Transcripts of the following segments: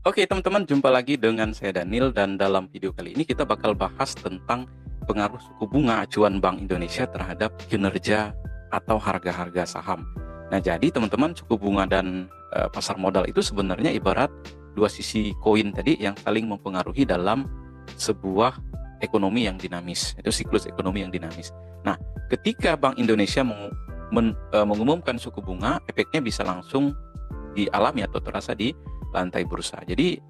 Oke teman-teman, jumpa lagi dengan saya Daniel, dan dalam video kali ini kita bakal bahas tentang pengaruh suku bunga acuan Bank Indonesia terhadap kinerja atau harga-harga saham. Nah, jadi teman-teman, suku bunga dan pasar modal itu sebenarnya ibarat dua sisi koin tadi yang saling mempengaruhi dalam sebuah ekonomi yang dinamis. Itu siklus ekonomi yang dinamis. Nah, ketika Bank Indonesia mengumumkan suku bunga, efeknya bisa langsung dialami atau terasa di lantai bursa. Jadi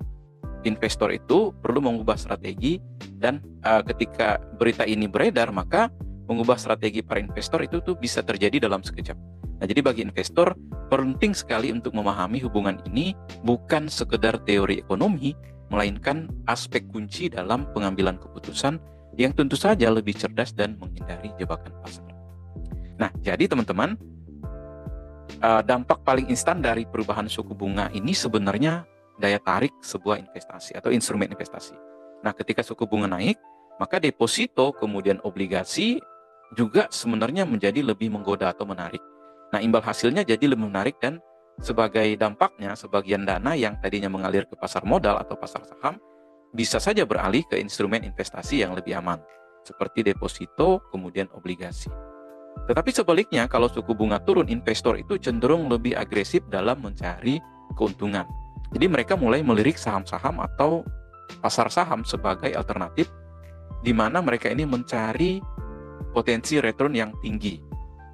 investor itu perlu mengubah strategi, dan ketika berita ini beredar, maka mengubah strategi para investor itu tuh bisa terjadi dalam sekejap. Nah, jadi bagi investor penting sekali untuk memahami hubungan ini bukan sekedar teori ekonomi, melainkan aspek kunci dalam pengambilan keputusan yang tentu saja lebih cerdas dan menghindari jebakan pasar. Nah, jadi teman-teman, dampak paling instan dari perubahan suku bunga ini sebenarnya daya tarik sebuah investasi atau instrumen investasi. Nah, ketika suku bunga naik, maka deposito kemudian obligasi juga sebenarnya menjadi lebih menggoda atau menarik. Nah, imbal hasilnya jadi lebih menarik, dan sebagai dampaknya sebagian dana yang tadinya mengalir ke pasar modal atau pasar saham bisa saja beralih ke instrumen investasi yang lebih aman seperti deposito kemudian obligasi. Tetapi sebaliknya, kalau suku bunga turun, investor itu cenderung lebih agresif dalam mencari keuntungan. Jadi mereka mulai melirik saham-saham atau pasar saham sebagai alternatif, di mana mereka ini mencari potensi return yang tinggi,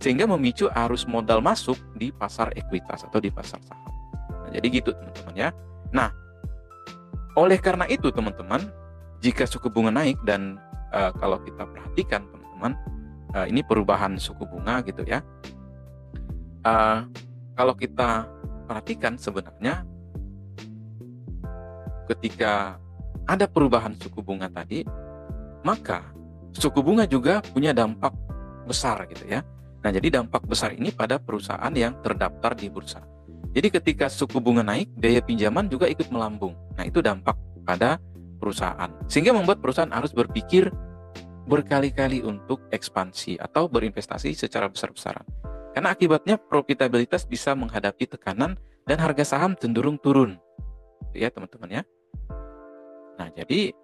sehingga memicu arus modal masuk di pasar ekuitas atau di pasar saham. Nah, jadi gitu teman-teman ya. Nah, oleh karena itu teman-teman, jika suku bunga naik dan kalau kita perhatikan teman-teman, ini perubahan suku bunga gitu ya. Kalau kita perhatikan sebenarnya ketika ada perubahan suku bunga tadi, maka suku bunga juga punya dampak besar gitu ya. Nah, jadi dampak besar ini pada perusahaan yang terdaftar di bursa. Jadi ketika suku bunga naik, biaya pinjaman juga ikut melambung. Nah, itu dampak pada perusahaan. Sehingga membuat perusahaan harus berpikir berkali-kali untuk ekspansi atau berinvestasi secara besar-besaran. Karena akibatnya profitabilitas bisa menghadapi tekanan dan harga saham cenderung turun. Ya, teman-teman ya. Nah, jadi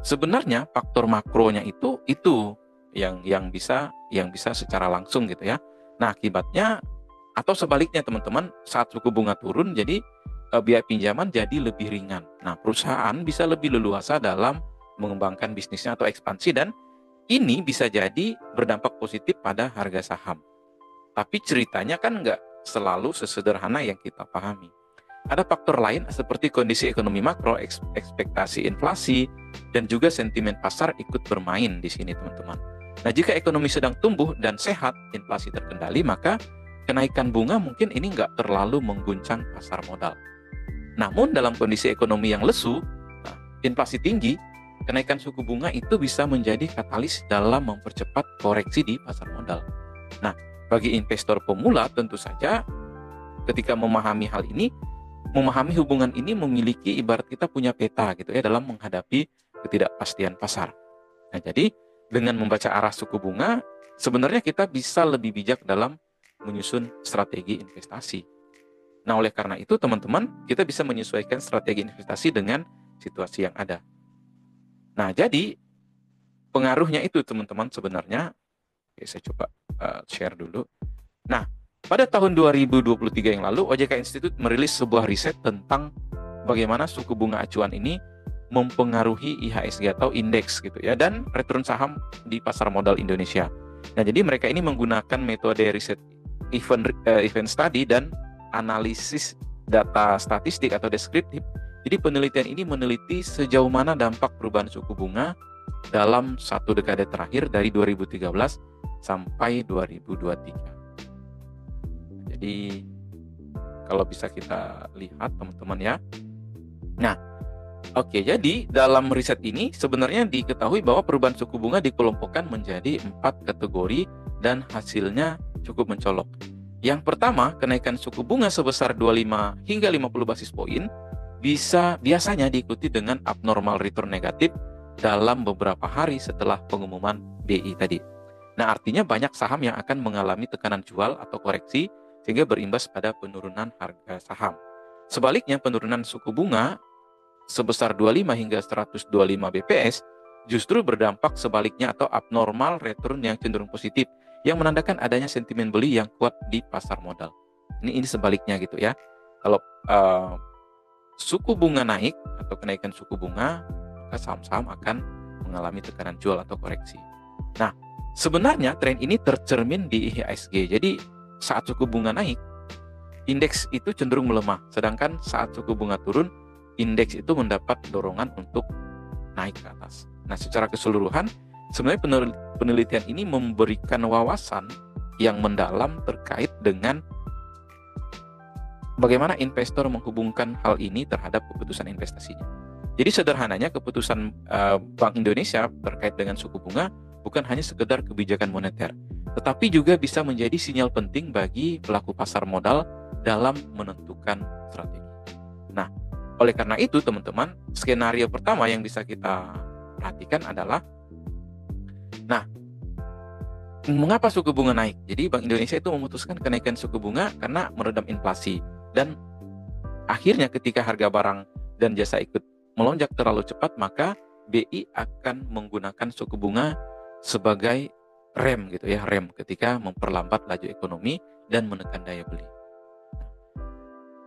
sebenarnya faktor makronya itu yang bisa secara langsung gitu ya. Nah, akibatnya atau sebaliknya teman-teman, saat suku bunga turun, jadi biaya pinjaman jadi lebih ringan. Nah, perusahaan bisa lebih leluasa dalam mengembangkan bisnisnya atau ekspansi, dan ini bisa jadi berdampak positif pada harga saham. Tapi ceritanya kan nggak selalu sesederhana yang kita pahami. Ada faktor lain seperti kondisi ekonomi makro, ekspektasi inflasi, dan juga sentimen pasar ikut bermain di sini teman-teman. Nah, jika ekonomi sedang tumbuh dan sehat, inflasi terkendali, maka kenaikan bunga mungkin ini nggak terlalu mengguncang pasar modal. Namun dalam kondisi ekonomi yang lesu, inflasi tinggi, kenaikan suku bunga itu bisa menjadi katalis dalam mempercepat koreksi di pasar modal. Nah, bagi investor pemula tentu saja ketika memahami hal ini, memahami hubungan ini memiliki ibarat kita punya peta gitu ya dalam menghadapi ketidakpastian pasar. Nah, jadi dengan membaca arah suku bunga, sebenarnya kita bisa lebih bijak dalam menyusun strategi investasi. Nah, oleh karena itu teman-teman, kita bisa menyesuaikan strategi investasi dengan situasi yang ada. Nah, jadi pengaruhnya itu teman-teman sebenarnya, oke, saya coba share dulu. Nah, pada tahun 2023 yang lalu, OJK Institute merilis sebuah riset tentang bagaimana suku bunga acuan ini mempengaruhi IHSG atau indeks gitu ya, dan return saham di pasar modal Indonesia. Nah, jadi mereka ini menggunakan metode riset event study dan analisis data statistik atau deskriptif. Jadi penelitian ini meneliti sejauh mana dampak perubahan suku bunga dalam satu dekade terakhir dari 2013 sampai 2023. Jadi kalau bisa kita lihat teman-teman ya. Nah, oke, jadi dalam riset ini sebenarnya diketahui bahwa perubahan suku bunga dikelompokkan menjadi 4 kategori dan hasilnya cukup mencolok. Yang pertama, kenaikan suku bunga sebesar 25 hingga 50 basis poin biasanya diikuti dengan abnormal return negatif dalam beberapa hari setelah pengumuman BI tadi. Nah, artinya banyak saham yang akan mengalami tekanan jual atau koreksi sehingga berimbas pada penurunan harga saham. Sebaliknya, penurunan suku bunga sebesar 25 hingga 125 BPS justru berdampak sebaliknya atau abnormal return yang cenderung positif, yang menandakan adanya sentimen beli yang kuat di pasar modal. Ini sebaliknya gitu ya. Kalau suku bunga naik atau kenaikan suku bunga, maka saham-saham akan mengalami tekanan jual atau koreksi. Nah, sebenarnya tren ini tercermin di IHSG. Jadi saat suku bunga naik, indeks itu cenderung melemah, sedangkan saat suku bunga turun, indeks itu mendapat dorongan untuk naik ke atas. Nah, secara keseluruhan, sebenarnya penelitian ini memberikan wawasan yang mendalam terkait dengan bagaimana investor menghubungkan hal ini terhadap keputusan investasinya. Jadi sederhananya keputusan Bank Indonesia terkait dengan suku bunga bukan hanya sekedar kebijakan moneter, tetapi juga bisa menjadi sinyal penting bagi pelaku pasar modal dalam menentukan strategi. Nah, oleh karena itu teman-teman, skenario pertama yang bisa kita perhatikan adalah, nah, mengapa suku bunga naik? Jadi Bank Indonesia itu memutuskan kenaikan suku bunga karena meredam inflasi. Dan akhirnya ketika harga barang dan jasa ikut melonjak terlalu cepat, maka BI akan menggunakan suku bunga sebagai rem gitu ya, rem ketika memperlambat laju ekonomi dan menekan daya beli.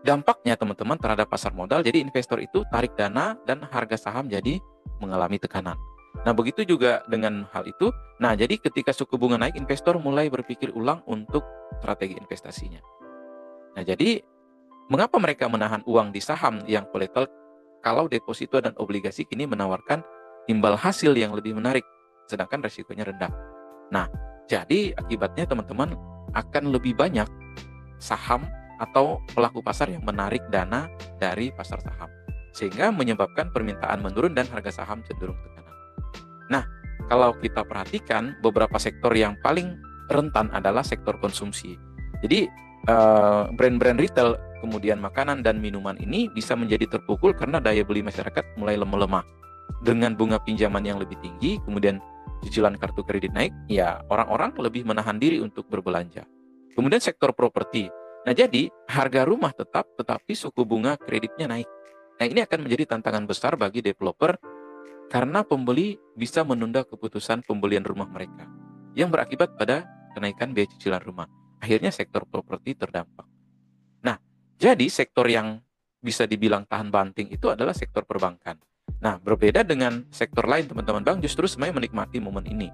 Dampaknya teman-teman terhadap pasar modal, jadi investor itu tarik dana dan harga saham jadi mengalami tekanan. Nah, begitu juga dengan hal itu. Nah, jadi ketika suku bunga naik, investor mulai berpikir ulang untuk strategi investasinya. Nah, jadi mengapa mereka menahan uang di saham yang volatile kalau deposito dan obligasi kini menawarkan timbal hasil yang lebih menarik, sedangkan resikonya rendah. Nah, jadi akibatnya teman-teman akan lebih banyak saham atau pelaku pasar yang menarik dana dari pasar saham, sehingga menyebabkan permintaan menurun dan harga saham cenderung tekanan. Nah, kalau kita perhatikan, beberapa sektor yang paling rentan adalah sektor konsumsi. Jadi brand-brand retail, kemudian makanan dan minuman ini bisa menjadi terpukul karena daya beli masyarakat mulai melemah. Dengan bunga pinjaman yang lebih tinggi, kemudian cicilan kartu kredit naik, ya orang-orang lebih menahan diri untuk berbelanja. Kemudian sektor properti. Nah, jadi harga rumah tetap, tetapi suku bunga kreditnya naik. Nah, ini akan menjadi tantangan besar bagi developer karena pembeli bisa menunda keputusan pembelian rumah mereka, yang berakibat pada kenaikan biaya cicilan rumah. Akhirnya sektor properti terdampak. Nah, jadi sektor yang bisa dibilang tahan banting itu adalah sektor perbankan. Nah, berbeda dengan sektor lain, teman-teman, bank justru sebenarnya menikmati momen ini.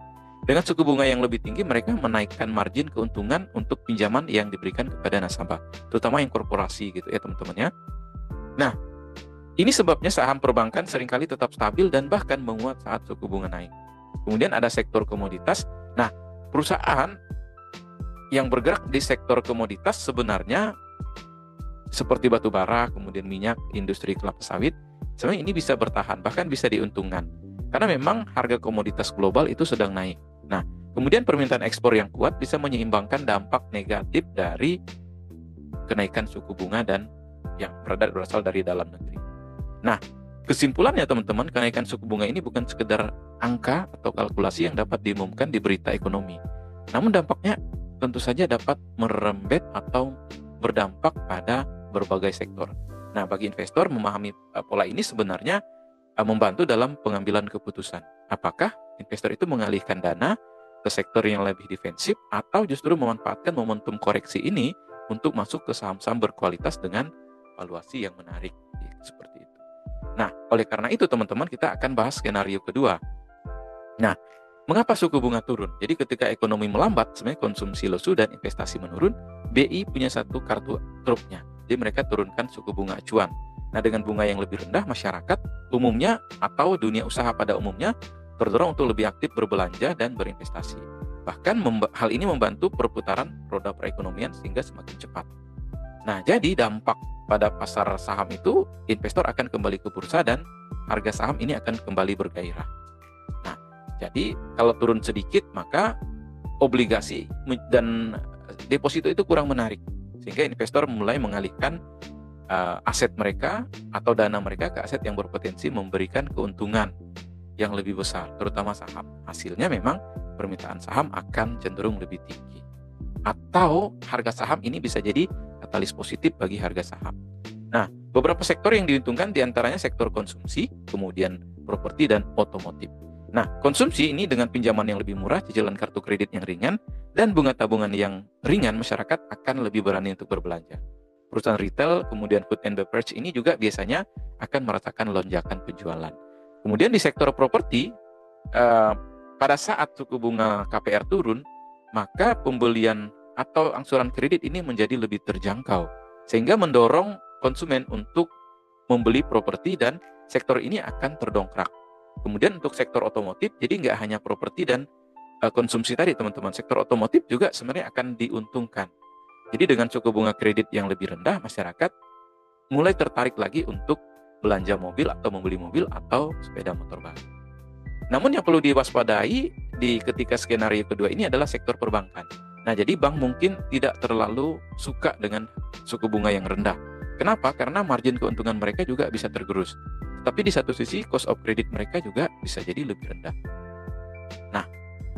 Dengan suku bunga yang lebih tinggi, mereka menaikkan margin keuntungan untuk pinjaman yang diberikan kepada nasabah, terutama yang korporasi gitu ya teman-teman ya. Nah, ini sebabnya saham perbankan seringkali tetap stabil dan bahkan menguat saat suku bunga naik. Kemudian ada sektor komoditas. Nah, perusahaan yang bergerak di sektor komoditas sebenarnya seperti batu bara, kemudian minyak, industri kelapa sawit, sebenarnya ini bisa bertahan, bahkan bisa diuntungkan. Karena memang harga komoditas global itu sedang naik. Nah, kemudian permintaan ekspor yang kuat bisa menyeimbangkan dampak negatif dari kenaikan suku bunga dan yang berasal dari dalam negeri. Nah, kesimpulannya teman-teman, kenaikan suku bunga ini bukan sekedar angka atau kalkulasi yang dapat diumumkan di berita ekonomi. Namun dampaknya tentu saja dapat merembet atau berdampak pada berbagai sektor. Nah, bagi investor memahami pola ini sebenarnya membantu dalam pengambilan keputusan. Apakah investor itu mengalihkan dana ke sektor yang lebih defensif atau justru memanfaatkan momentum koreksi ini untuk masuk ke saham-saham berkualitas dengan valuasi yang menarik seperti itu. Nah, oleh karena itu teman-teman, kita akan bahas skenario kedua. Nah, mengapa suku bunga turun? Jadi ketika ekonomi melambat, sebenarnya konsumsi lesu dan investasi menurun, BI punya satu kartu trufnya. Jadi mereka turunkan suku bunga acuan. Nah, dengan bunga yang lebih rendah, masyarakat umumnya atau dunia usaha pada umumnya terdorong untuk lebih aktif berbelanja dan berinvestasi. Bahkan hal ini membantu perputaran roda perekonomian sehingga semakin cepat. Nah, jadi dampak pada pasar saham itu, investor akan kembali ke bursa dan harga saham ini akan kembali bergairah. Nah, jadi kalau turun sedikit, maka obligasi dan deposito itu kurang menarik, sehingga investor mulai mengalihkan aset mereka atau dana mereka ke aset yang berpotensi memberikan keuntungan yang lebih besar, terutama saham. Hasilnya memang permintaan saham akan cenderung lebih tinggi. Atau harga saham ini bisa jadi katalis positif bagi harga saham. Nah, Beberapa sektor yang diuntungkan diantaranya sektor konsumsi, kemudian properti dan otomotif. Nah, konsumsi ini dengan pinjaman yang lebih murah, cicilan kartu kredit yang ringan, dan bunga tabungan yang ringan, masyarakat akan lebih berani untuk berbelanja. Perusahaan retail, kemudian food and beverage ini juga biasanya akan merasakan lonjakan penjualan. Kemudian di sektor properti, pada saat suku bunga KPR turun, maka pembelian atau angsuran kredit ini menjadi lebih terjangkau, sehingga mendorong konsumen untuk membeli properti dan sektor ini akan terdongkrak. Kemudian untuk sektor otomotif, jadi nggak hanya properti dan konsumsi tadi teman-teman, sektor otomotif juga sebenarnya akan diuntungkan. Jadi dengan suku bunga kredit yang lebih rendah, masyarakat mulai tertarik lagi untuk belanja mobil atau membeli mobil atau sepeda motor baru. Namun yang perlu diwaspadai di ketika skenario kedua ini adalah sektor perbankan. Nah, jadi bank mungkin tidak terlalu suka dengan suku bunga yang rendah. Kenapa? Karena margin keuntungan mereka juga bisa tergerus. Tapi di satu sisi, cost of credit mereka juga bisa jadi lebih rendah. Nah,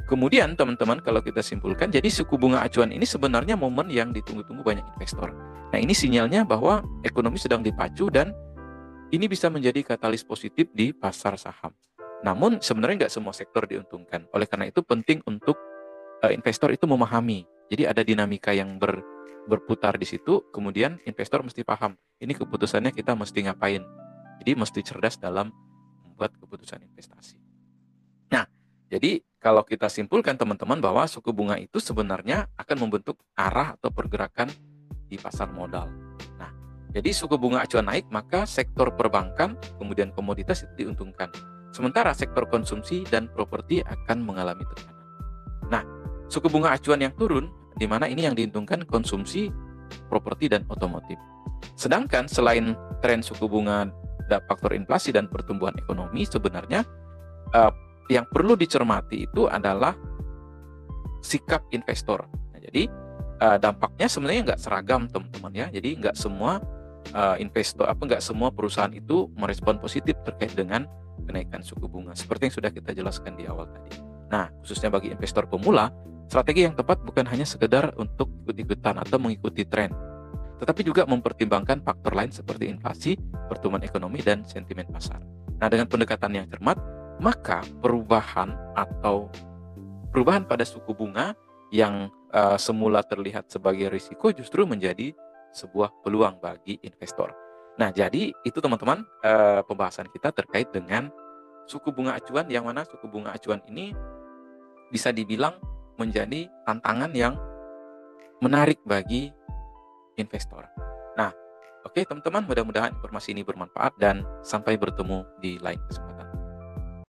kemudian teman-teman kalau kita simpulkan, jadi suku bunga acuan ini sebenarnya momen yang ditunggu-tunggu banyak investor. Nah, ini sinyalnya bahwa ekonomi sedang dipacu dan ini bisa menjadi katalis positif di pasar saham. Namun sebenarnya nggak semua sektor diuntungkan. Oleh karena itu penting untuk investor itu memahami. Jadi ada dinamika yang berputar di situ, kemudian investor mesti paham, ini keputusannya kita mesti ngapain. Jadi mesti cerdas dalam membuat keputusan investasi. Nah, jadi kalau kita simpulkan teman-teman bahwa suku bunga itu sebenarnya akan membentuk arah atau pergerakan di pasar modal. Nah, jadi suku bunga acuan naik, maka sektor perbankan, kemudian komoditas itu diuntungkan. Sementara sektor konsumsi dan properti akan mengalami tekanan. Nah, suku bunga acuan yang turun, di mana ini yang diuntungkan konsumsi, properti, dan otomotif. Sedangkan selain tren suku bunga, faktor inflasi dan pertumbuhan ekonomi, sebenarnya yang perlu dicermati itu adalah sikap investor. Nah, jadi dampaknya sebenarnya nggak seragam teman-teman ya. Jadi nggak semua nggak semua perusahaan itu merespon positif terkait dengan kenaikan suku bunga. Seperti yang sudah kita jelaskan di awal tadi. Nah, khususnya bagi investor pemula, strategi yang tepat bukan hanya sekedar untuk ikut-ikutan atau mengikuti tren, tetapi juga mempertimbangkan faktor lain seperti inflasi, pertumbuhan ekonomi, dan sentimen pasar. Nah, dengan pendekatan yang cermat, maka perubahan pada suku bunga yang semula terlihat sebagai risiko justru menjadi sebuah peluang bagi investor. Nah, jadi itu teman-teman pembahasan kita terkait dengan suku bunga acuan, yang mana suku bunga acuan ini bisa dibilang menjadi tantangan yang menarik bagi investor. Nah, oke teman-teman, mudah-mudahan informasi ini bermanfaat dan sampai bertemu di lain kesempatan.